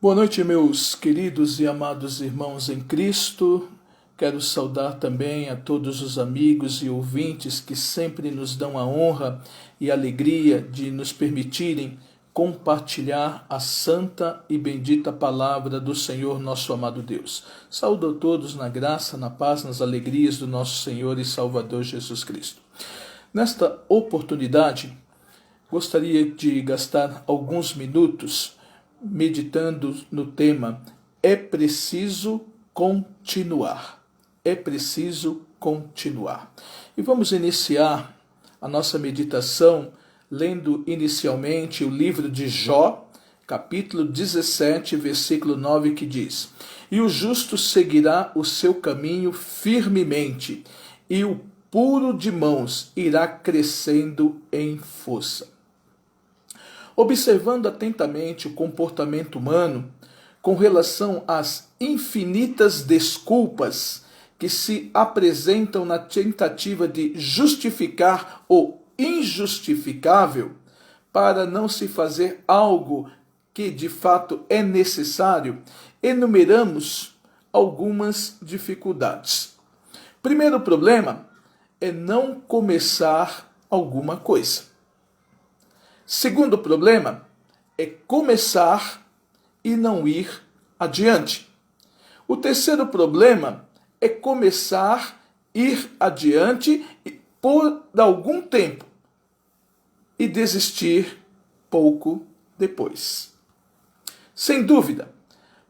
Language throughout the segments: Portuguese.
Boa noite, meus queridos e amados irmãos em Cristo. Quero saudar também a todos os amigos e ouvintes que sempre nos dão a honra e alegria de nos permitirem compartilhar a santa e bendita palavra do Senhor nosso amado Deus. Saúdo a todos na graça, na paz, nas alegrias do nosso Senhor e Salvador Jesus Cristo. Nesta oportunidade, gostaria de gastar alguns minutos meditando no tema É preciso continuar. É preciso continuar. E vamos iniciar a nossa meditação lendo inicialmente o livro de Jó, capítulo 17, versículo 9, que diz: E o justo seguirá o seu caminho firmemente, e o puro de mãos irá crescendo em força. Observando atentamente o comportamento humano com relação às infinitas desculpas que se apresentam na tentativa de justificar o injustificável para não se fazer algo que de fato é necessário, enumeramos algumas dificuldades. Primeiro problema é não começar alguma coisa. Segundo problema é começar e não ir adiante. O terceiro problema é começar, ir adiante por algum tempo e desistir pouco depois. Sem dúvida,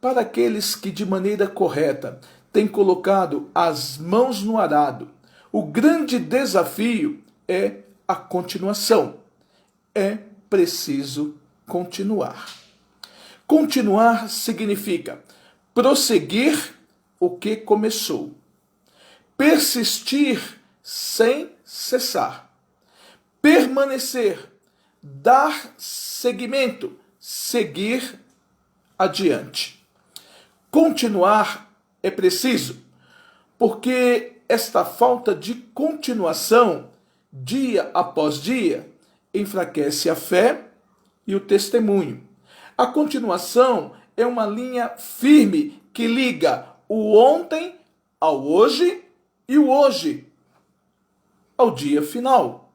para aqueles que de maneira correta têm colocado as mãos no arado, o grande desafio é a continuação. É preciso continuar. Continuar significa prosseguir o que começou, persistir sem cessar, permanecer, dar seguimento, seguir adiante. Continuar é preciso, porque esta falta de continuação, dia após dia, enfraquece a fé e o testemunho. A continuação é uma linha firme que liga o ontem ao hoje e o hoje ao dia final.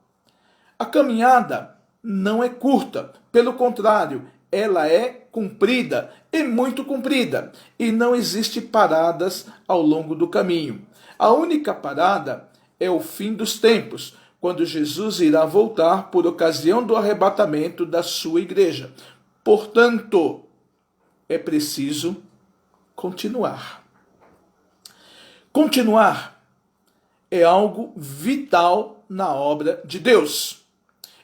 A caminhada não é curta, pelo contrário, ela é comprida e muito comprida, e não existe paradas ao longo do caminho. A única parada é o fim dos tempos, quando Jesus irá voltar por ocasião do arrebatamento da sua igreja. Portanto, é preciso continuar. Continuar é algo vital na obra de Deus.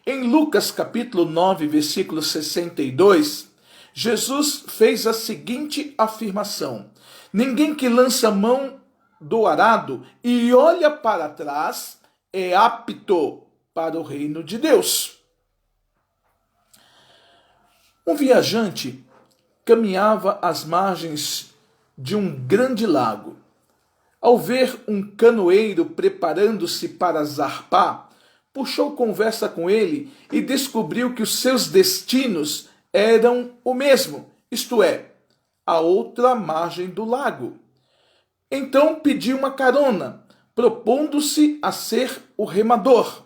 Em Lucas capítulo 9, versículo 62, Jesus fez a seguinte afirmação: Ninguém que lança mão do arado e olha para trás é apto para o reino de Deus. Um viajante caminhava às margens de um grande lago. Ao ver um canoeiro preparando-se para zarpar, puxou conversa com ele e descobriu que os seus destinos eram o mesmo, isto é, a outra margem do lago. Então pediu uma carona, propondo-se a ser o remador.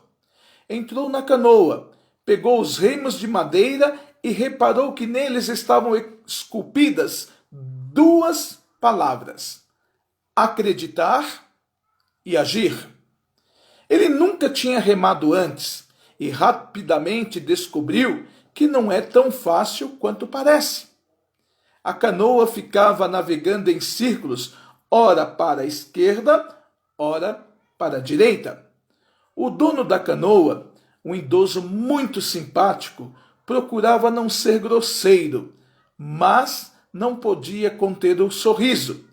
Entrou na canoa, pegou os remos de madeira e reparou que neles estavam esculpidas duas palavras: acreditar e agir. Ele nunca tinha remado antes e rapidamente descobriu que não é tão fácil quanto parece. A canoa ficava navegando em círculos, ora para a esquerda, ora para a direita. O dono da canoa, um idoso muito simpático, procurava não ser grosseiro, mas não podia conter o sorriso.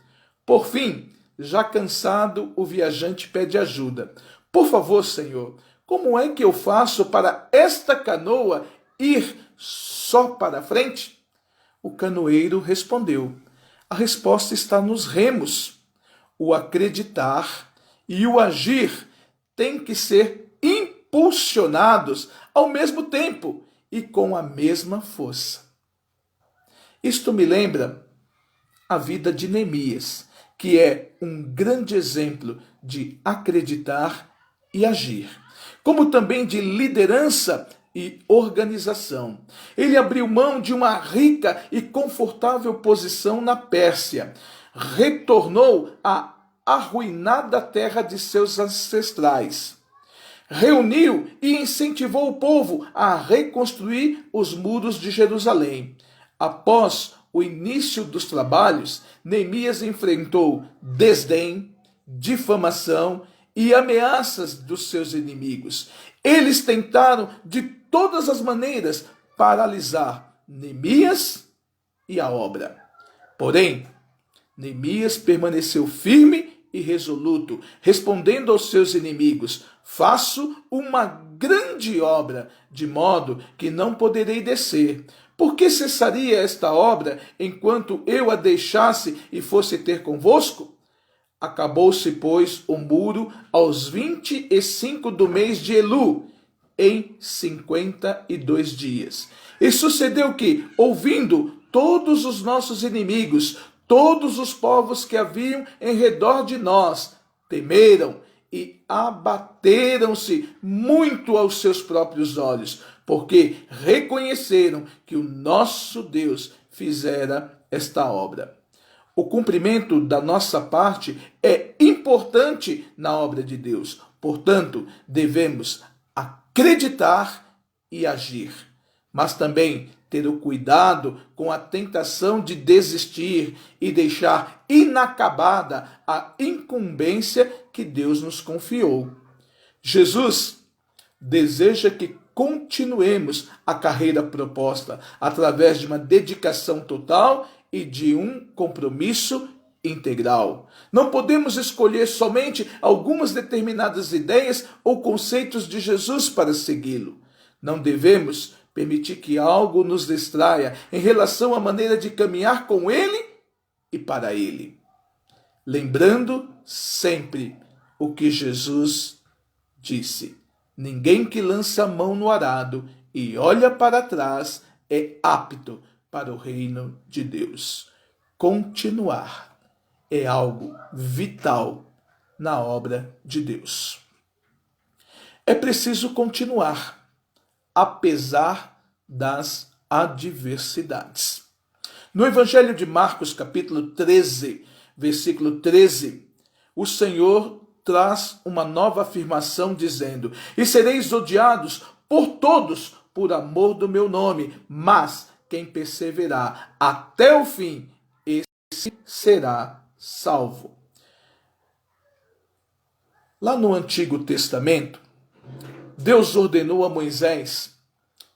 Por fim, já cansado, o viajante pede ajuda. Por favor, senhor, como é que eu faço para esta canoa ir só para frente? O canoeiro respondeu: a resposta está nos remos. O acreditar e o agir têm que ser impulsionados ao mesmo tempo e com a mesma força. Isto me lembra a vida de Neemias, que é um grande exemplo de acreditar e agir, como também de liderança e organização. Ele abriu mão de uma rica e confortável posição na Pérsia, retornou à arruinada terra de seus ancestrais, reuniu e incentivou o povo a reconstruir os muros de Jerusalém. Após o início dos trabalhos, Neemias enfrentou desdém, difamação e ameaças dos seus inimigos. Eles tentaram de todas as maneiras paralisar Neemias e a obra. Porém, Neemias permaneceu firme e resoluto, respondendo aos seus inimigos: faço uma grande obra, de modo que não poderei descer. Por que cessaria esta obra enquanto eu a deixasse e fosse ter convosco? Acabou-se, pois, o muro aos 25 do mês de Elu, em 52 dias. E sucedeu que, ouvindo todos os nossos inimigos, todos os povos que haviam em redor de nós, temeram e abateram-se muito aos seus próprios olhos, porque reconheceram que o nosso Deus fizera esta obra. O cumprimento da nossa parte é importante na obra de Deus. Portanto, devemos acreditar e agir, mas também ter o cuidado com a tentação de desistir e deixar inacabada a incumbência que Deus nos confiou. Jesus deseja que continuemos a carreira proposta através de uma dedicação total e de um compromisso integral. Não podemos escolher somente algumas determinadas ideias ou conceitos de Jesus para segui-lo. Não devemos permitir que algo nos distraia em relação à maneira de caminhar com Ele e para Ele. Lembrando sempre o que Jesus disse: ninguém que lança a mão no arado e olha para trás é apto para o reino de Deus. Continuar é algo vital na obra de Deus. É preciso continuar, apesar das adversidades. No Evangelho de Marcos, capítulo 13, versículo 13, o Senhor traz uma nova afirmação dizendo: e sereis odiados por todos por amor do meu nome, mas quem perseverar até o fim, esse será salvo. Lá no Antigo Testamento, Deus ordenou a Moisés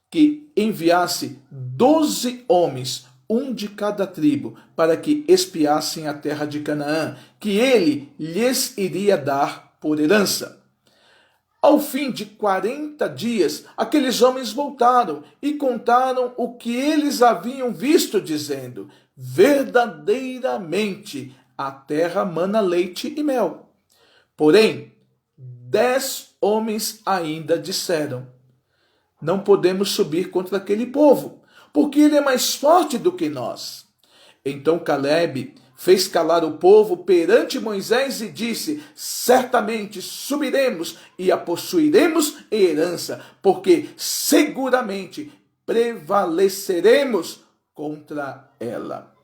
que enviasse 12 homens, um de cada tribo, para que espiassem a terra de Canaã, que ele lhes iria dar por herança. Ao fim de 40 dias, aqueles homens voltaram e contaram o que eles haviam visto, dizendo: verdadeiramente a terra mana leite e mel. Porém, 10 homens ainda disseram: não podemos subir contra aquele povo, porque ele é mais forte do que nós. Então Calebe fez calar o povo perante Moisés e disse: certamente subiremos e a possuiremos em herança, porque seguramente prevaleceremos contra ela.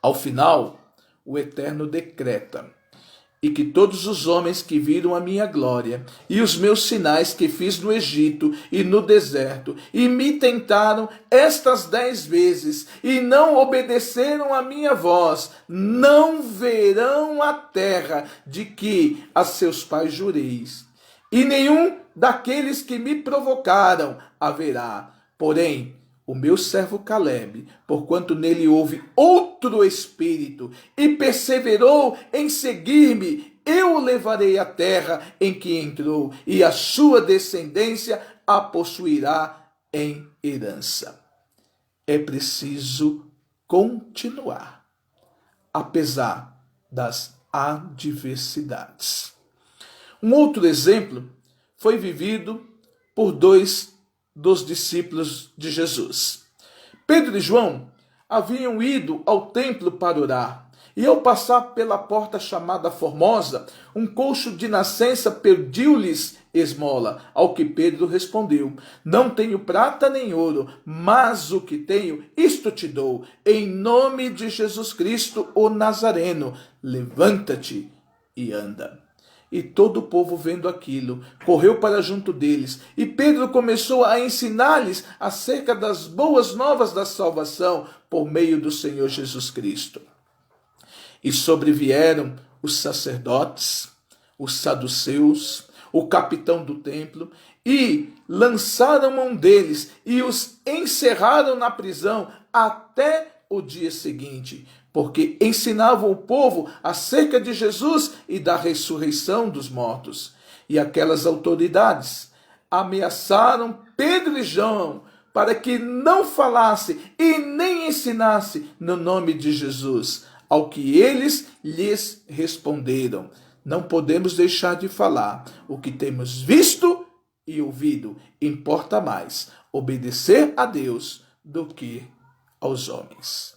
Ao final, o Eterno decreta: e que todos os homens que viram a minha glória e os meus sinais que fiz no Egito e no deserto, e me tentaram estas 10 vezes, e não obedeceram à minha voz, não verão a terra de que a seus pais jureis. E nenhum daqueles que me provocaram haverá. Porém, o meu servo Calebe, porquanto nele houve outro espírito, e perseverou em seguir-me, eu o levarei à terra em que entrou, e a sua descendência a possuirá em herança. É preciso continuar, apesar das adversidades. Um outro exemplo foi vivido por 2 dos discípulos de Jesus. Pedro e João haviam ido ao templo para orar. E ao passar pela porta chamada Formosa, um coxo de nascença pediu-lhes esmola, ao que Pedro respondeu: não tenho prata nem ouro, mas o que tenho, isto te dou. Em nome de Jesus Cristo, o Nazareno, levanta-te e anda. E todo o povo, vendo aquilo, correu para junto deles, e Pedro começou a ensinar-lhes acerca das boas novas da salvação por meio do Senhor Jesus Cristo. E sobrevieram os sacerdotes, os saduceus, o capitão do templo, e lançaram mão deles e os encerraram na prisão até o dia seguinte, porque ensinavam o povo acerca de Jesus e da ressurreição dos mortos. E aquelas autoridades ameaçaram Pedro e João para que não falasse e nem ensinasse no nome de Jesus. Ao que eles lhes responderam: não podemos deixar de falar o que temos visto e ouvido. Importa mais obedecer a Deus do que aos homens.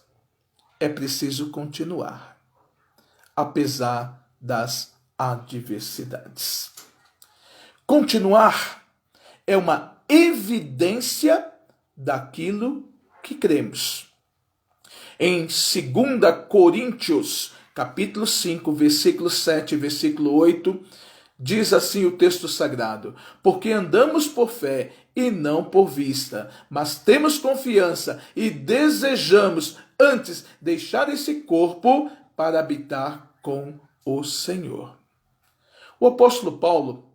É preciso continuar, apesar das adversidades. Continuar é uma evidência daquilo que cremos. Em 2 Coríntios, capítulo 5, versículo 7, versículo 8, diz assim o texto sagrado: porque andamos por fé e não por vista, mas temos confiança e desejamos antes deixar esse corpo para habitar com o Senhor. O apóstolo Paulo,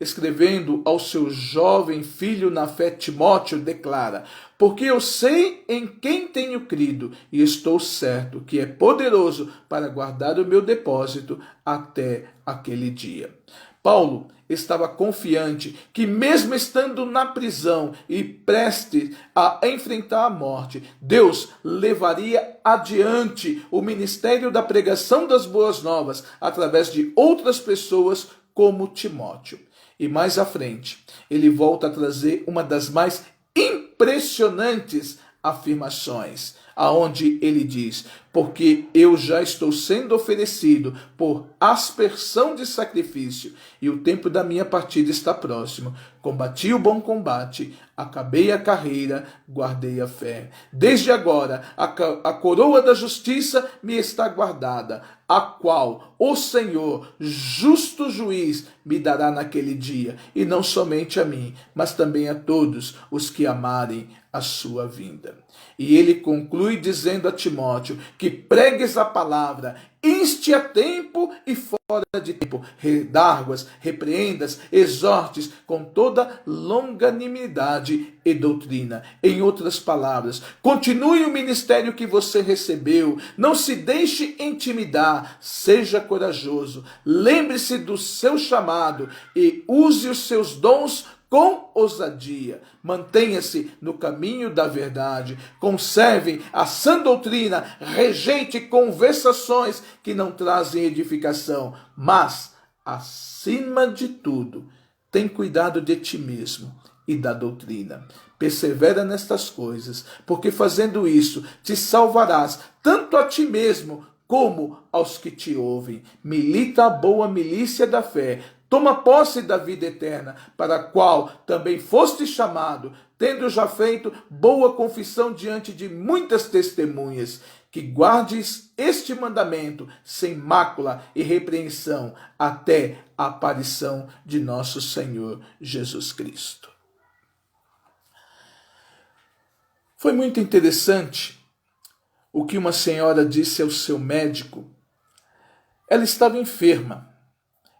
escrevendo ao seu jovem filho na fé Timóteo, declara: porque eu sei em quem tenho crido e estou certo que é poderoso para guardar o meu depósito até aquele dia. Paulo estava confiante que, mesmo estando na prisão e prestes a enfrentar a morte, Deus levaria adiante o ministério da pregação das boas novas através de outras pessoas como Timóteo. E mais à frente, ele volta a trazer uma das mais impressionantes afirmações, aonde ele diz: porque eu já estou sendo oferecido por aspersão de sacrifício, e o tempo da minha partida está próximo. Combati o bom combate, acabei a carreira, guardei a fé. Desde agora, a coroa da justiça me está guardada, a qual o Senhor, justo juiz, me dará naquele dia, e não somente a mim, mas também a todos os que amarem a sua vinda. E ele conclui dizendo a Timóteo que pregues a palavra, inste a tempo e fora de tempo, redarguas, repreendas, exortes com toda longanimidade e doutrina. Em outras palavras, continue o ministério que você recebeu, não se deixe intimidar, seja corajoso, lembre-se do seu chamado e use os seus dons com ousadia. Mantenha-se no caminho da verdade. Conserve a sã doutrina. Rejeite conversações que não trazem edificação. Mas, acima de tudo, tem cuidado de ti mesmo e da doutrina. Persevera nestas coisas, porque fazendo isso te salvarás tanto a ti mesmo como aos que te ouvem. Milita a boa milícia da fé. Toma posse da vida eterna, para a qual também foste chamado, tendo já feito boa confissão diante de muitas testemunhas, que guardes este mandamento sem mácula e repreensão até a aparição de nosso Senhor Jesus Cristo. Foi muito interessante o que uma senhora disse ao seu médico. Ela estava enferma.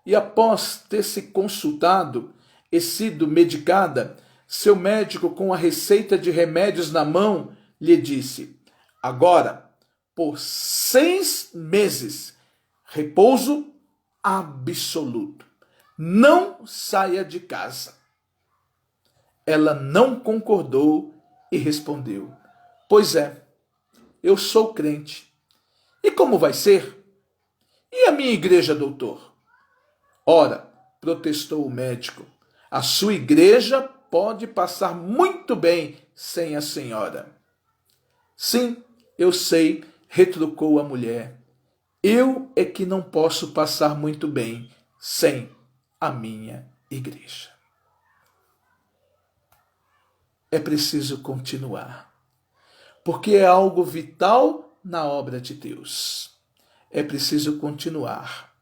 E após ter se consultado e sido medicada, seu médico, com a receita de remédios na mão, lhe disse: agora, por 6 meses, repouso absoluto. Não saia de casa. Ela não concordou e respondeu: pois é, eu sou crente. E como vai ser? E a minha igreja, doutor? Ora, protestou o médico, a sua igreja pode passar muito bem sem a senhora. Sim, Eu sei, retrucou a mulher. Eu é que não posso passar muito bem sem a minha igreja. É preciso continuar, porque é algo vital na obra de Deus. É preciso continuar,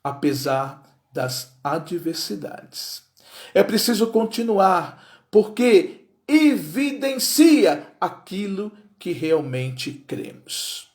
apesar das adversidades. É preciso continuar, porque evidencia aquilo que realmente cremos.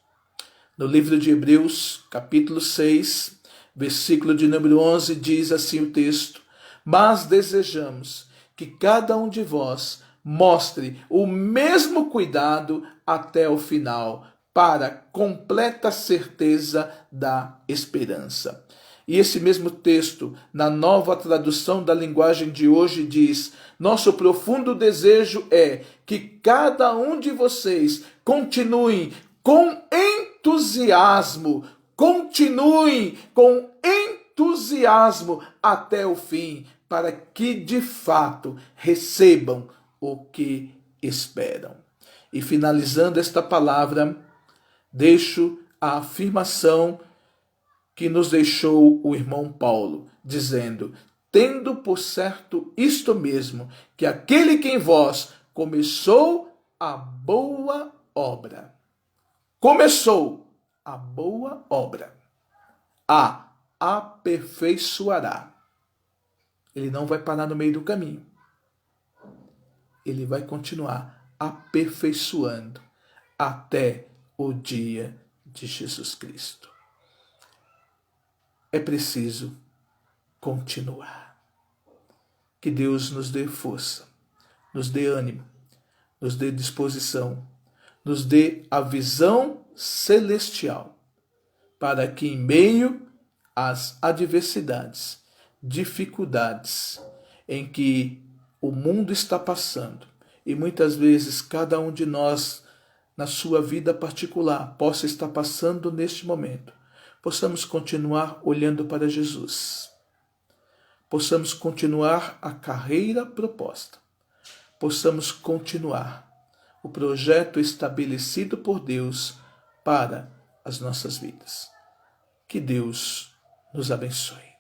No livro de Hebreus, capítulo 6, versículo de número 11, diz assim o texto: mas desejamos que cada um de vós mostre o mesmo cuidado até o final, para completa certeza da esperança. E esse mesmo texto, na nova tradução da linguagem de hoje, diz: nosso profundo desejo é que cada um de vocês continue com entusiasmo, continuem com entusiasmo até o fim, para que de fato recebam o que esperam. E finalizando esta palavra, deixo a afirmação que nos deixou o irmão Paulo, dizendo: tendo por certo isto mesmo, que aquele que em vós começou a boa obra, a aperfeiçoará. Ele não vai parar no meio do caminho. Ele vai continuar aperfeiçoando até o dia de Jesus Cristo. É preciso continuar. Que Deus nos dê força, nos dê ânimo, nos dê disposição, nos dê a visão celestial, para que em meio às adversidades, dificuldades em que o mundo está passando, e muitas vezes cada um de nós, na sua vida particular, possa estar passando neste momento, possamos continuar olhando para Jesus, possamos continuar a carreira proposta, possamos continuar o projeto estabelecido por Deus para as nossas vidas. Que Deus nos abençoe.